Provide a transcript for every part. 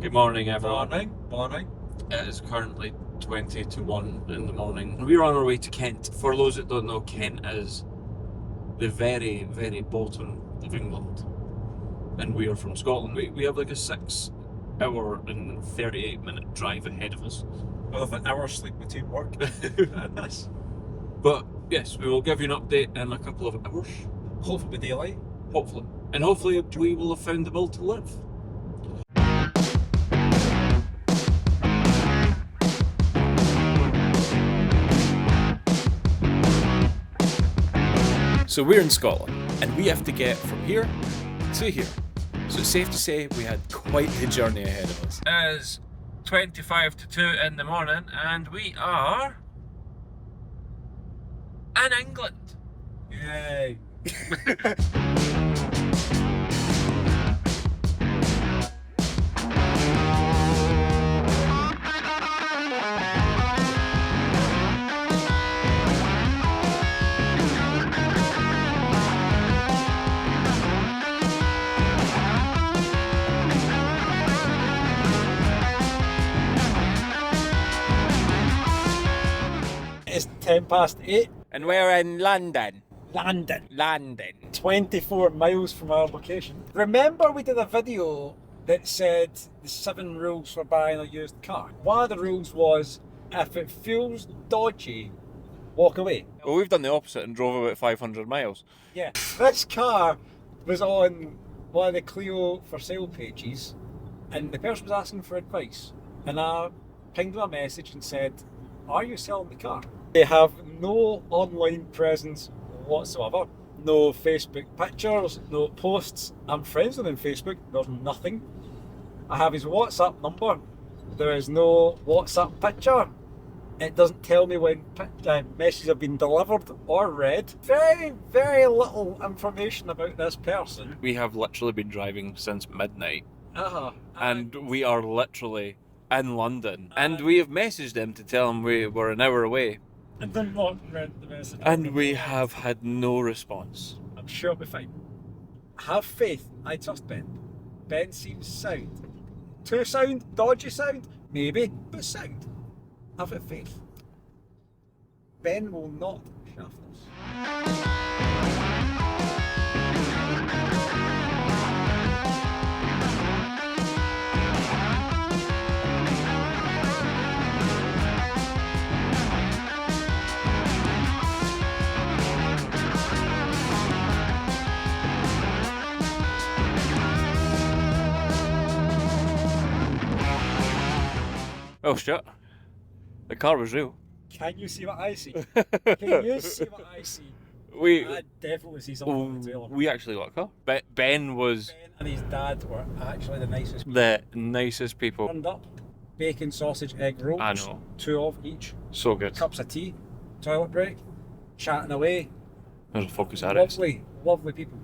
Good morning, everyone. Morning. It is currently 20 to 1 in the morning. We're on our way to Kent. For those that don't know, Kent is the very, very bottom of England. And we are from Scotland. We have like a 6 hour and 38-minute drive ahead of us. With an hour sleep between work and this. But yes, we will give you an update in a couple of hours. Hopefully daylight. Hopefully. And hopefully we will have found the will to live. So we're in Scotland, and we have to get from here to here. So it's safe to say we had quite the journey ahead of us. It is 25 to 2 in the morning, and we are in England. Yay. It's 8:10. And we're in London. London. 24 miles from our location. Remember we did a video that said the 7 rules for buying a used car? One of the rules was, if it feels dodgy, walk away. Well, we've done the opposite and drove about 500 miles. Yeah. This car was on one of the Clio for sale pages, and the person was asking for advice. And I pinged them a message and said, are you selling the car? They have no online presence whatsoever. No Facebook pictures, no posts. I'm friends with him on Facebook. There's nothing. I have his WhatsApp number. There is no WhatsApp picture. It doesn't tell me when messages have been delivered or read. Very, very little information about this person. We have literally been driving since midnight, Uh-huh. and we are literally in London. And we have messaged him to tell him we were an hour away, And they're not read the message. and we have had no response. I'm sure it'll be fine. Have faith. I trust Ben. Ben seems sound. Too sound? Dodgy sound? Maybe, but sound. Have it faith. Ben will not shaft us. Oh shit. The car was real. Can you see what I see? Can you see what I see? We I definitely see something on the trailer. we actually got a car. Ben was Ben and his dad were actually the nicest people. the nicest people. Turned up, bacon, sausage, egg rolls. I know. 2 of each. So good. Cups of tea, toilet break, chatting away. There's a focus arrest. Lovely, lovely people.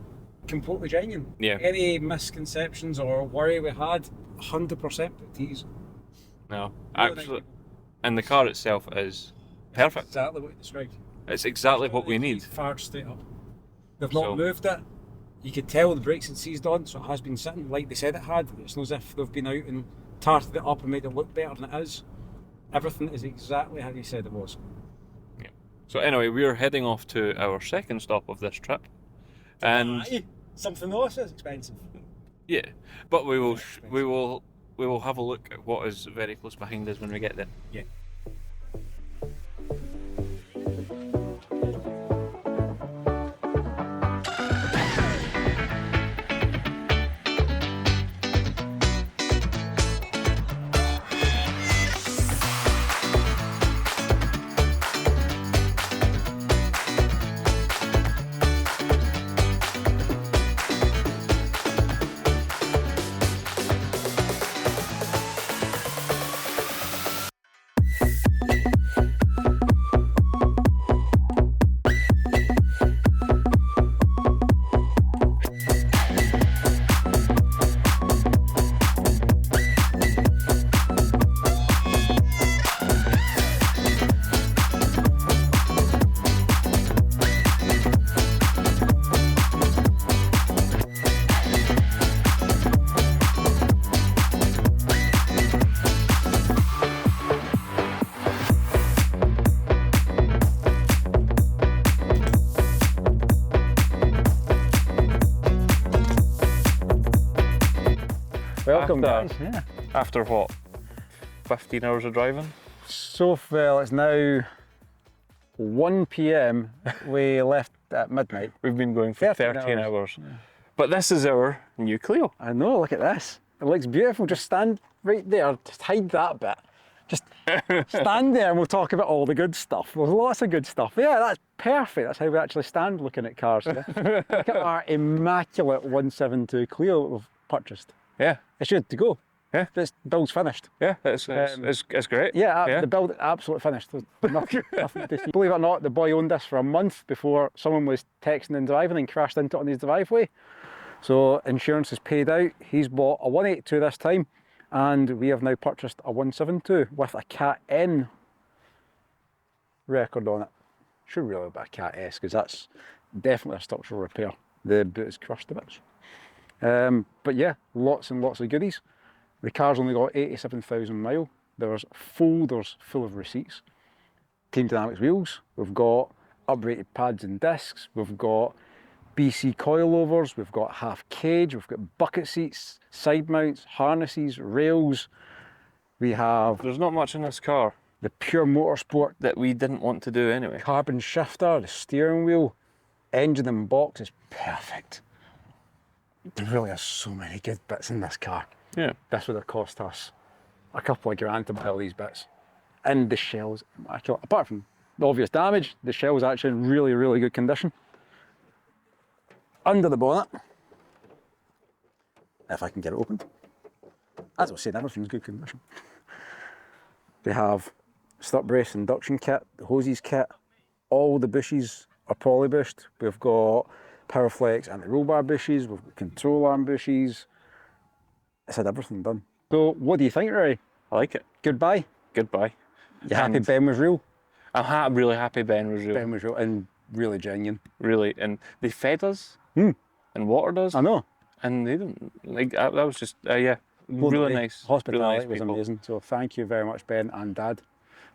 Completely genuine. Yeah. Any misconceptions or worry we had, 100% put to ease. No, Really nice actually, people. and the car itself is perfect. Exactly what you described. It's exactly what we need. Fired straight up. They've not So- moved it. You could tell the brakes had seized on, so it has been sitting like they said it had. It's not as if they've been out and tarted it up and made it look better than it is. Everything is exactly how you said it was. So anyway, we're heading off to our second stop of this trip, and Aye, something else is expensive. yeah, but we will have a look at what is very close behind us when we get there. Yeah. Welcome, After- guys. Yeah. After what? 15 hours of driving? So, well, it's now 1 p.m. We left at midnight. We've been going for 13 hours. Yeah. But this is our new Clio. I know, look at this. It looks beautiful. Just stand right there. Just hide that bit. Just stand there and we'll talk about all the good stuff. There's lots of good stuff. Yeah, that's perfect. That's how we actually stand looking at cars. Yeah? Look at our immaculate 172 Clio that we've purchased. Yeah. It's good to go. Yeah. This build's finished. Yeah, it's great. Yeah, the build is absolutely finished. There's nothing to see. Believe it or not, the boy owned this for a month before someone was texting and driving and crashed into it on his driveway. So insurance is paid out. He's bought a 182 this time, and we have now purchased a 172 with a Cat N record on it. Should really be a Cat S because that's definitely a structural repair. The boot is crushed a bit. But yeah, lots and lots of goodies. The car's only got 87,000 miles. There's folders full of receipts. Team Dynamics wheels. We've got uprated pads and discs. We've got BC coilovers. We've got half cage. We've got bucket seats, side mounts, harnesses, rails. We have There's not much in this car the pure motorsport that we didn't want to do anyway. carbon shifter, the steering wheel, engine and box is perfect. There really are so many good bits in this car. Yeah. This would have cost us a couple of grand to buy all these bits. And the shell's immaculate. Apart from the obvious damage, the shell's actually in really, really good condition. Under the bonnet, if I can get it open, as I was saying, everything's in good condition. We have strut brace induction kit, the hoses kit, all the bushes are poly bushed. We've got Powerflex anti-roll bar bushes, we've got control arm bushes. It's had everything done. So what do you think, Ray? I like it. Goodbye. Goodbye. You happy And Ben was real? I'm really happy Ben was real. Ben was real and really genuine. Really. And they fed us and watered us. I know. And they didn't, like, that was just, yeah, really nice. Hospitality really nice was people, amazing. So thank you very much, Ben and Dad.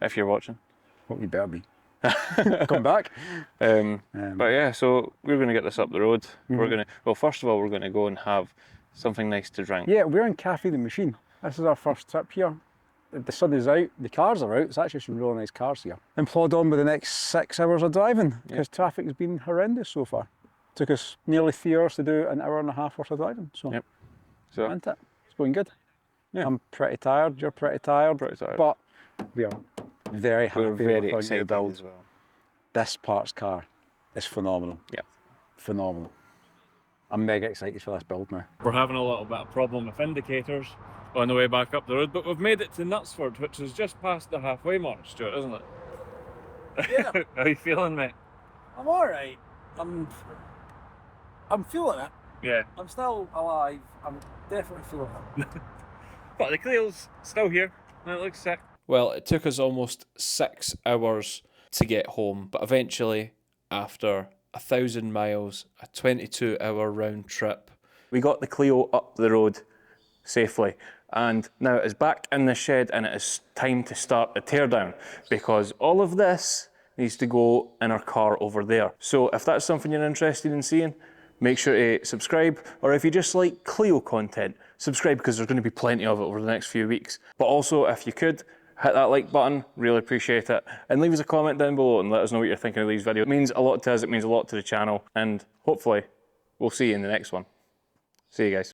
if you're watching. Hope you better be. Come back. But yeah, so we're going to get this up the road. We're going to, well, first of all, we're going to go and have something nice to drink. Yeah, we're in Cafe the Machine. This is our first trip here. The sun is out, the cars are out. It's actually some really nice cars here. And plod on with the next 6 hours of driving because traffic has been horrendous so far. Took us nearly 3 hours to do an hour and a half worth of driving. So, So isn't it? It's going good. Yeah. I'm pretty tired. You're pretty tired. But we are very happy. we're very with our new excited build. as well. This parts car is phenomenal. Yeah. Phenomenal. I'm mega excited for this build now. We're having a little bit of problem with indicators on the way back up the road, but we've made it to Knutsford, which is just past the halfway mark, Stuart, isn't it? Yeah. How are you feeling, mate? I'm alright. I'm feeling it. Yeah. I'm still alive. I'm definitely feeling it. But the Clio's still here, and it looks sick. Well, it took us almost 6 hours to get home, but eventually, after 1,000 miles, a 22-hour round trip, we got the Clio up the road safely. And now it is back in the shed and it is time to start the teardown because all of this needs to go in our car over there. So if that's something you're interested in seeing, make sure to subscribe, or if you just like Clio content, subscribe because there's going to be plenty of it over the next few weeks. But also, if you could, hit that like button, really appreciate it. And leave us a comment down below and let us know what you're thinking of these videos. It means a lot to us, it means a lot to the channel, and hopefully we'll see you in the next one. See you guys.